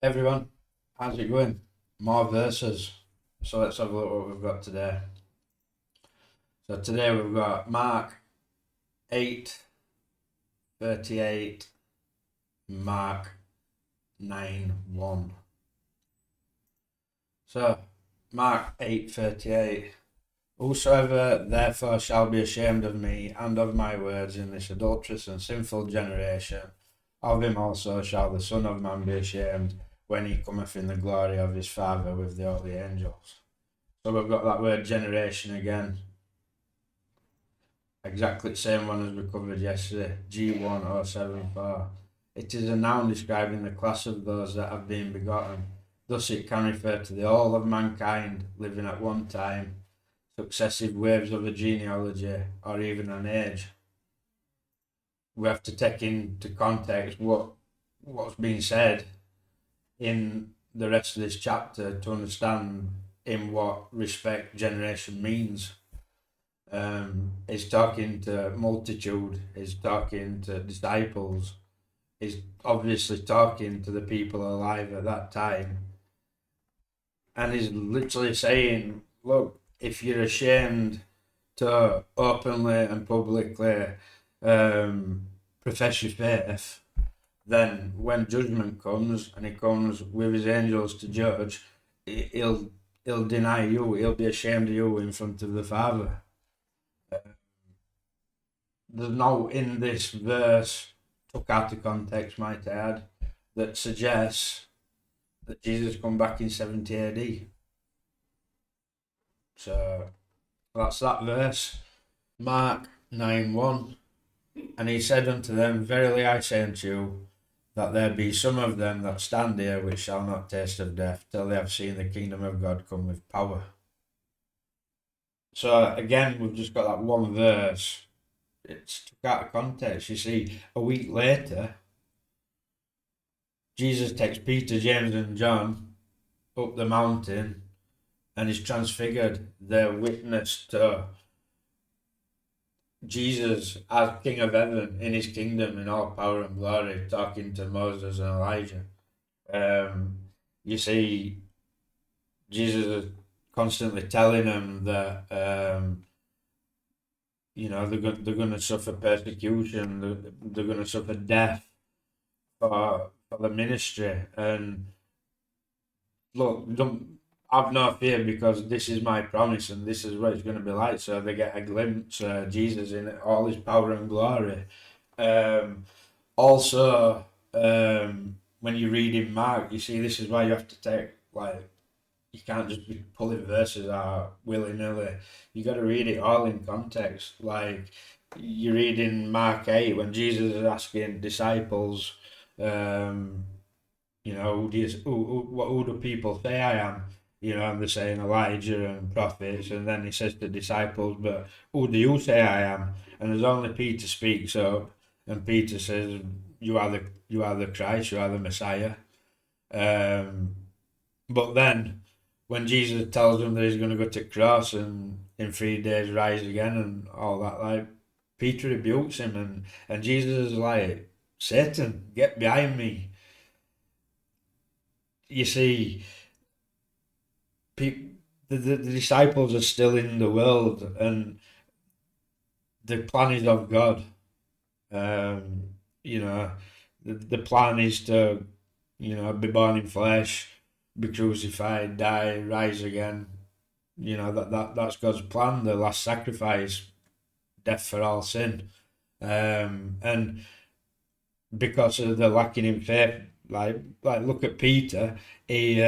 Everyone, how's it going? More verses. So let's have a look what we've got today. So today we've got Mark 8:38, Mark 9:1. So Mark 8:38. Whosoever therefore shall be ashamed of me and of my words in this adulterous and sinful generation, of him also shall the Son of Man be ashamed when he cometh in the glory of his Father with the holy angels. So we've got that word generation again. Exactly the same one as we covered yesterday, G1074. It is a noun describing the class of those that have been begotten. Thus it can refer to the whole of mankind living at one time, successive waves of a genealogy, or even an age. We have to take into context what's being said in the rest of this chapter to understand in what respect generation means. He's talking to multitude, he's talking to disciples, he's obviously talking to the people alive at that time, and he's literally saying, look, if you're ashamed to openly and publicly profess your faith, then when judgment comes and he comes with his angels to judge, he'll deny you, he'll be ashamed of you in front of the Father. There's no in this verse, took out of context might I add, that suggests that Jesus come back in 70 AD. So that's that verse. Mark 9:1. And he said unto them, Verily I say unto you, that there be some of them that stand here which shall not taste of death till they have seen the kingdom of God come with power. So again, we've just got that one verse. It's took out of context. You see, a week later, Jesus takes Peter, James, and John up the mountain and is transfigured. They're witness to Jesus as King of Heaven in his kingdom in all power and glory, talking to Moses and Elijah. You see, Jesus is constantly telling them that they're going to suffer persecution, they're going to suffer death for the ministry. And look, don't have no fear, because this is my promise and this is what it's going to be like. So they get a glimpse of Jesus in all his power and glory. Also, when you read in Mark, you see this is why you have to take, like, you can't just be pulling verses out willy-nilly. You got to read it all in context. Like, you read in Mark 8 when Jesus is asking disciples, who do people say I am? And they're saying Elijah and prophets, and then he says to disciples, but who do you say I am? And there's only Peter speaks up, and Peter says, you are the Christ, you are the Messiah. But then when Jesus tells them that he's going to go to cross and in 3 days rise again and all that, like, Peter rebukes him, and Jesus is like, Satan, get behind me. You see, the disciples are still in the world, and the plan is of God. The plan is to, be born in flesh, be crucified, die, rise again. That's God's plan, the last sacrifice, death for all sin. And because of the lacking in faith, like look at Peter, he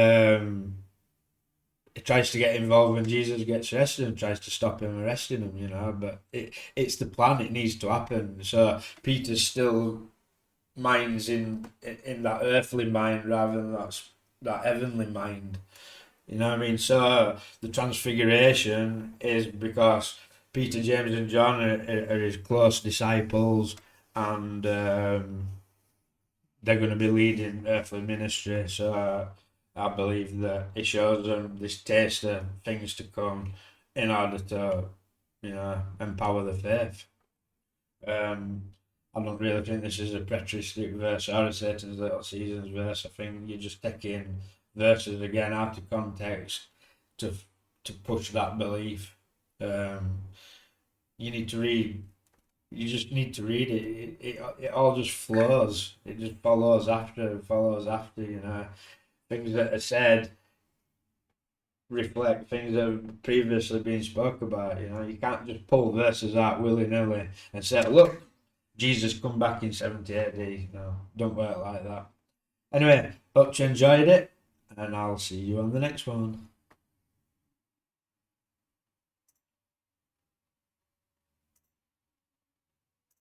tries to get involved when Jesus gets arrested and tries to stop him arresting him, but it's the plan, it needs to happen. So Peter still minds in that earthly mind rather than that heavenly mind. You know what I mean? So the transfiguration is because Peter, James, and John are his close disciples, and they're going to be leading earthly ministry. So I believe that it shows them this taste of things to come in order to, empower the faith. I don't really think this is a preteristic verse or a Satan's Little Seasons verse. I think you're just taking verses again out of context to push that belief. You need to read. You just need to read it. It all just flows. It just follows after. Follows after. You know, things that are said reflect things that have previously been spoke about. You know, you can't just pull verses out willy nilly and say, "Look, Jesus come back in 70 AD." No, don't work like that. Anyway, hope you enjoyed it, and I'll see you on the next one.